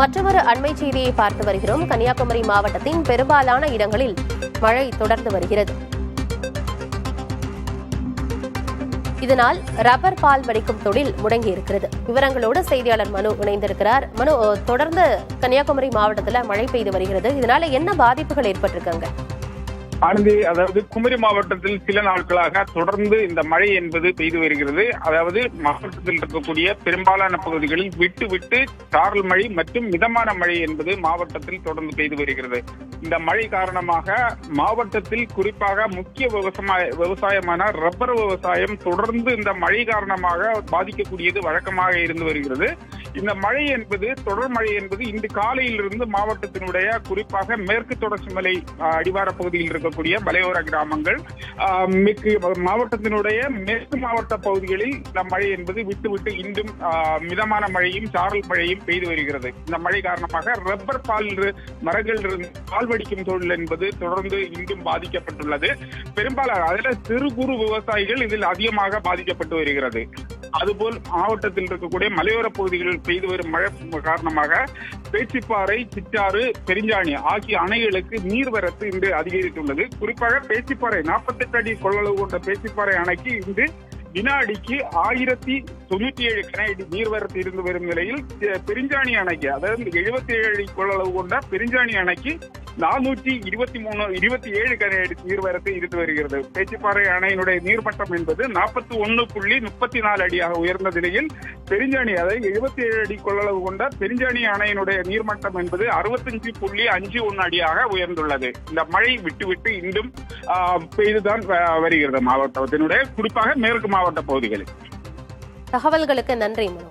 மற்றொரு அண்மை செய்தியை பார்த்து வருகிறோம். கன்னியாகுமரி மாவட்டத்தின் பெரும்பாலான இடங்களில் மழை தொடர்ந்து வருகிறது. இதனால் ரப்பர் பால் வடிக்கும் தொழில் முடங்கியிருக்கிறது. விவரங்களோடு செய்தியாளர் மனு இணைந்திருக்கிறார். மனு, தொடர்ந்து கன்னியாகுமரி மாவட்டத்தில் மழை பெய்து வருகிறது. இதனால என்ன பாதிப்புகள் ஏற்பட்டிருக்காங்க? ஆனந்தி, அதாவது குமரி மாவட்டத்தில் சில நாட்களாக தொடர்ந்து இந்த மழை என்பது பெய்து வருகிறது. அதாவது மாவட்டத்தில் இருக்கக்கூடிய பெரும்பாலான பகுதிகளில் விட்டு விட்டு சாரல் மழை மற்றும் மிதமான மழை என்பது மாவட்டத்தில் தொடர்ந்து பெய்து வருகிறது. இந்த மழை காரணமாக மாவட்டத்தில் குறிப்பாக முக்கிய விவசாயமான ரப்பர் விவசாயம் தொடர்ந்து இந்த மழை காரணமாக பாதிக்கக்கூடியது வழக்கமாக இருந்து வருகிறது. இந்த மழை என்பது தொடர் மழை என்பது இன்று காலையிலிருந்து மாவட்டத்தினுடைய குறிப்பாக மேற்கு தொடர்ச்சி மலை அடிவார பகுதியில் இருக்கக்கூடிய மலையோர கிராமங்கள் மாவட்டத்தினுடைய மேற்கு மாவட்ட பகுதிகளில் இந்த மழை என்பது விட்டு விட்டு இன்றும் மிதமான மழையும் சாரல் மழையும் பெய்து வருகிறது. இந்த மழை காரணமாக ரப்பர் பால் மரங்கள் பால் வடிக்கும் தொழில் என்பது தொடர்ந்து இன்றும் பாதிக்கப்பட்டுள்ளது. பெரும்பாலான அதில் சிறு குறு விவசாயிகள் இதில் அதிகமாக பாதிக்கப்பட்டு வருகிறது. அதுபோல் மாவட்டத்தில் இருக்கக்கூடிய மலையோர பகுதிகளில் பெய்து வரும் மழை காரணமாக பேச்சிப்பாறை, சிற்றாறு, பெருஞ்சாணி ஆகிய அணைகளுக்கு நீர்வரத்து இன்று அதிகரித்துள்ளது. குறிப்பாக பேச்சிப்பாறை 48 அடி கொள்ளளவு கொண்ட பேச்சிப்பாறை அணைக்கு இன்று வினாடிக்கு 1097 கன அடி நீர்வரத்து இருந்து வரும் நிலையில் பெருஞ்சாணி அணைக்கு, அதாவது 77 அடி கொள்ளளவு கொண்ட பெருஞ்சாணி அணைக்கு 427 கன அடி நீர்வரத்து இருந்து வருகிறது. பேச்சிப்பாறை அணையினுடைய நீர்மட்டம் என்பது 41.34 அடியாக உயர்ந்த நிலையில் பெருஞ்சாணி, அதாவது 77 அடி கொள்ளளவு கொண்ட பெருஞ்சாணி அணையினுடைய நீர்மட்டம் என்பது 65.51 அடியாக உயர்ந்துள்ளது. இந்த மழை விட்டு விட்டு இன்றும் பெய்துதான் வருகிறது மாவட்டத்தினுடைய குறிப்பாக மேற்கு மாவட்ட பகுதிகளில். தகவல்களுக்கு நன்றி மனு.